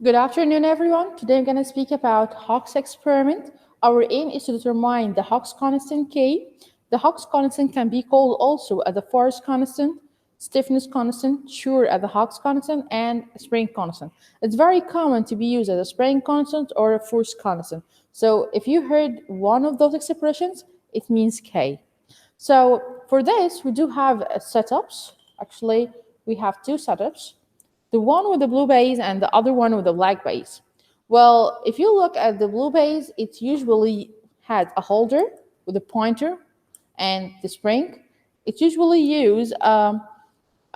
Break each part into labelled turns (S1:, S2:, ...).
S1: Good afternoon, everyone. Today I'm going to speak about Hawkes experiment. Our aim is to determine the Hawkes constant K. The Hawkes constant can be called also as the force constant, stiffness constant, Schur as the Hawkes constant, and spring constant. It's very common to be used as a spring constant or a force constant. So if you heard one of those expressions, it means K. So for this, we do have setups. Actually, we have two setups, the one with the blue base and the other one with the black base. Well, if you look at the blue base, it usually had a holder with a pointer and the spring. It usually use a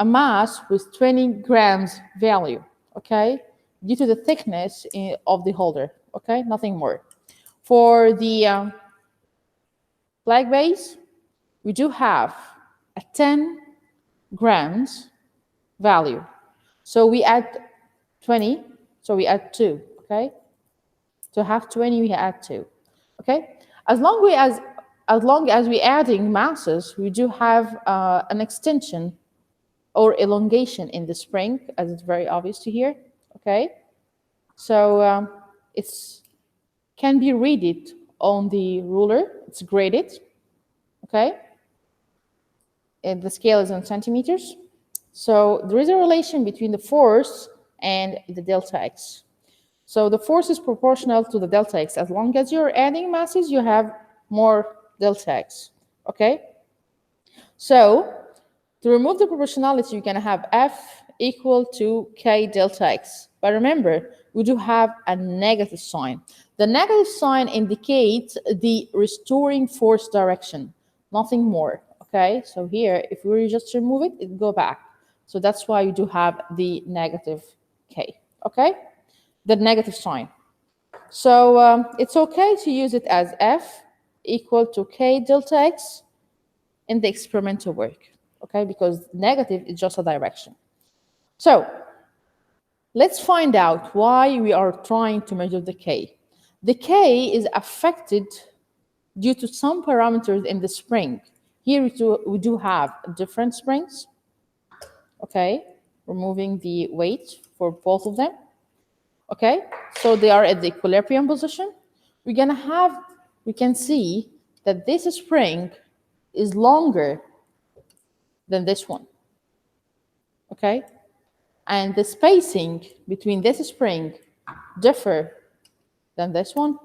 S1: mass with 20 grams value, okay, due to the thickness of the holder, okay, nothing more. For the black base, we do have a 10 grams value. So we add 20, so we add 2, okay? To have 20, we add 2, okay? As long as we're adding masses, we do have an extension or elongation in the spring, as it's very obvious to hear, okay? So it's can be read on the ruler. It's graded, okay? And the scale is in centimeters. So there is a relation between the force and the delta x. So the force is proportional to the delta x. As long as you're adding masses, you have more delta x, okay? So to remove the proportionality, you're gonna have F equal to K delta X. But remember, we do have a negative sign. The negative sign indicates the restoring force direction, nothing more, okay? So here, if we just remove it, it go back. So that's why you do have the negative K, okay? The negative sign. So it's okay to use it as F equal to K delta X in the experimental work, okay? Because negative is just a direction. So let's find out why we are trying to measure the K. The K is affected due to some parameters in the spring. Here we do have different springs, okay? Removing the weight for both of them, okay? So they are at the equilibrium position. We can see that this spring is longer than this one, okay? And the spacing between this spring differ than this one.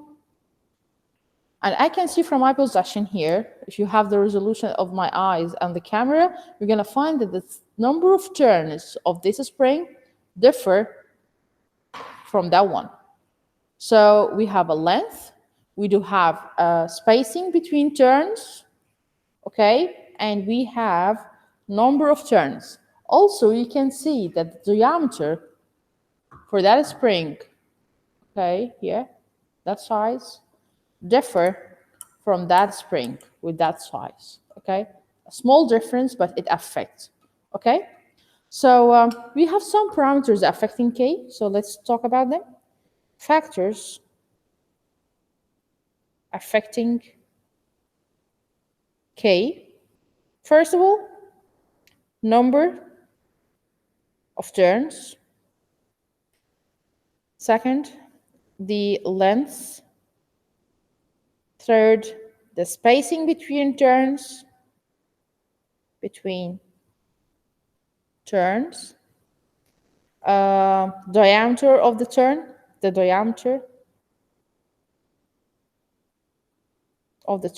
S1: And I can see from my position here, if you have the resolution of my eyes and the camera, you're gonna find that the number of turns of this spring differ from that one. So we have a length, we do have a spacing between turns, okay? And we have number of turns. Also, you can see that the diameter for that spring, okay, here, that size, differ from that spring with that size, okay? A small difference, but it affects, okay? So we have some parameters affecting K, so let's talk about them. Factors affecting K. First of all, number of turns. Second, the length. Third, the spacing between turns. Diameter of the turn, the diameter of the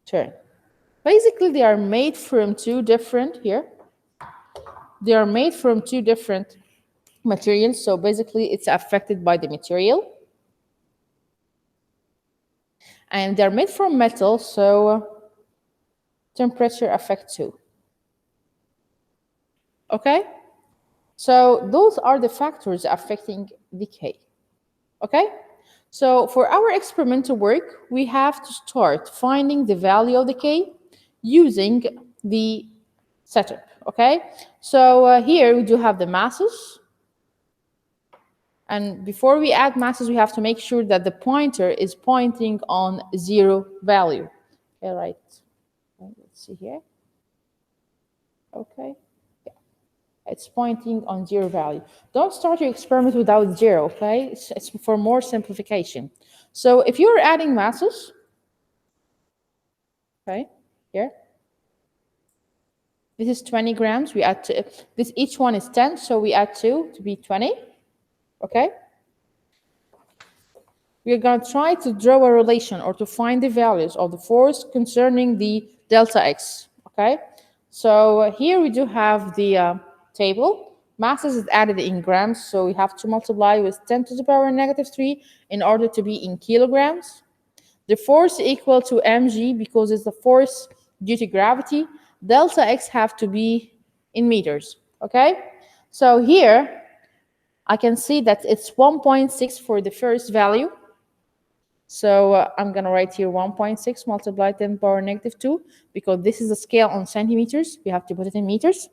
S1: turn. Basically, they are made from two different materials, so basically it's affected by the material. And they're made from metal, so temperature affects too. Okay? So those are the factors affecting the K. Okay? So for our experimental work, we have to start finding the value of the K using the setup. Okay? So here we do have the masses. And before we add masses, we have to make sure that the pointer is pointing on 0 value. Okay, right. Let's see here. Okay. Yeah. It's pointing on 0 value. Don't start your experiment without 0, okay? It's for more simplification. So if you're adding masses, okay, here, this is 20 grams. We add two. This each one is 10, so we add 2 to be 20, okay? We are going to try to draw a relation or to find the values of the force concerning the delta x, okay? So here we do have the table. Masses is added in grams, so we have to multiply with 10 to the power -3 in order to be in kilograms. The force equal to mg because it's the force due to gravity. Delta x have to be in meters, okay? So here I can see that it's 1.6 for the first value. So I'm going to write here 1.6 multiplied 10 power -2 because this is a scale on centimeters. We have to put it in meters.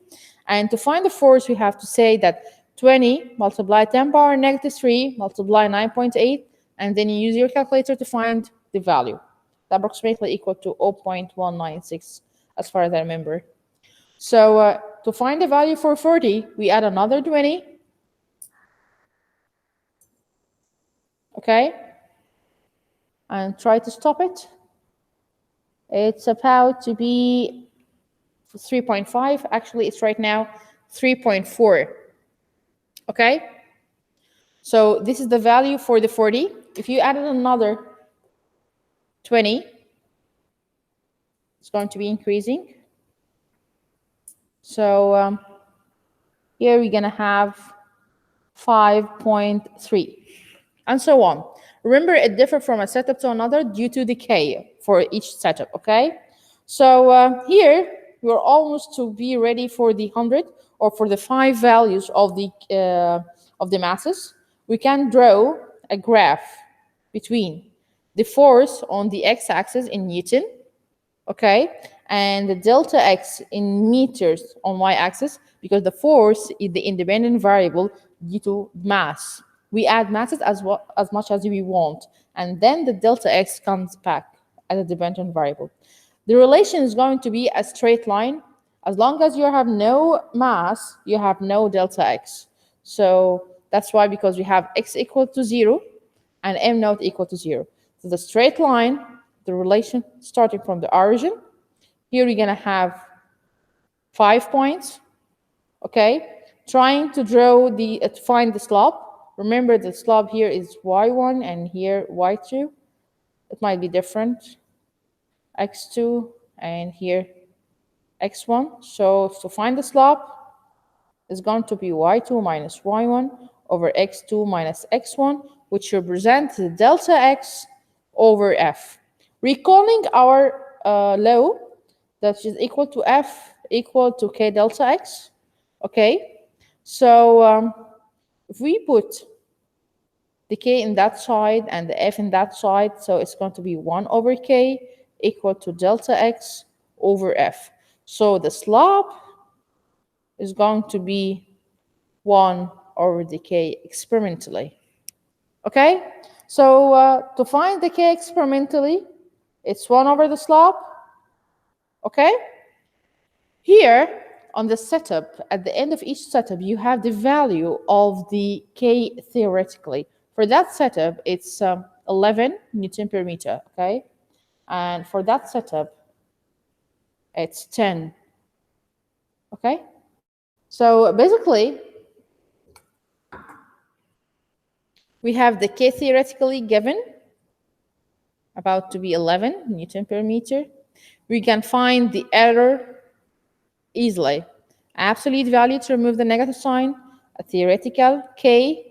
S1: And to find the force, we have to say that 20 multiplied 10 power -3 multiply 9.8, and then you use your calculator to find the value. That approximately equal to 0.196 as far as I remember. So to find the value for 40, we add another 20. Okay? And try to stop it. It's about to be 3.5. Actually, it's right now 3.4. Okay? So this is the value for the 40. If you added another 20, it's going to be increasing. So here we're going to have 5.3, and so on. Remember, it differs from a setup to another due to decay for each setup, okay? So here, we're almost to be ready for the 100 or for the 5 values of the masses. We can draw a graph between the force on the x-axis in Newton, okay, and the delta x in meters on y-axis, because the force is the independent variable due to mass. We add masses as much as we want, and then the delta x comes back as a dependent variable. The relation is going to be a straight line. As long as you have no mass, you have no delta x. So that's why, because we have x equal to 0 and m naught equal to 0. So the straight line, the relation starting from the origin, here we're going to have 5 points, okay? Trying to draw to find the slope. Remember, the slope here is y1 and here y2. It might be different, x2 and here x1. So to find the slope, it's going to be y2 minus y1 over x2 minus x1, which represents the delta x over f. Recalling our law, that is equal to f equal to k delta x, okay? So if we put the k in that side and the f in that side, so it's going to be 1 over k equal to delta x over f. So the slope is going to be 1 over the k experimentally. Okay? So to find the k experimentally, it's 1 over the slope. Okay? Here, on the setup, at the end of each setup, you have the value of the k theoretically. For that setup, it's 11 Newton per meter, okay? And for that setup, it's 10, okay? So basically, we have the k theoretically given, about to be 11 Newton per meter. We can find the error easily. Absolute value to remove the negative sign, a theoretical k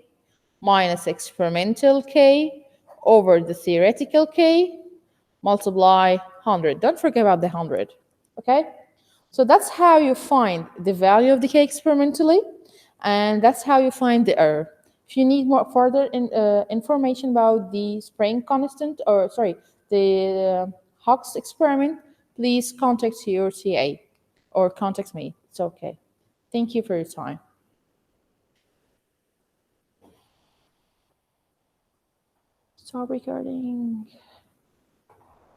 S1: minus experimental k over the theoretical k multiply 100. Don't forget about the 100, okay? So that's how you find the value of the k experimentally, and that's how you find the error. If you need more further information about the spring constant, or sorry, the Hawkes experiment, please contact your TA or contact me. It's okay. Thank you for your time. Stop recording.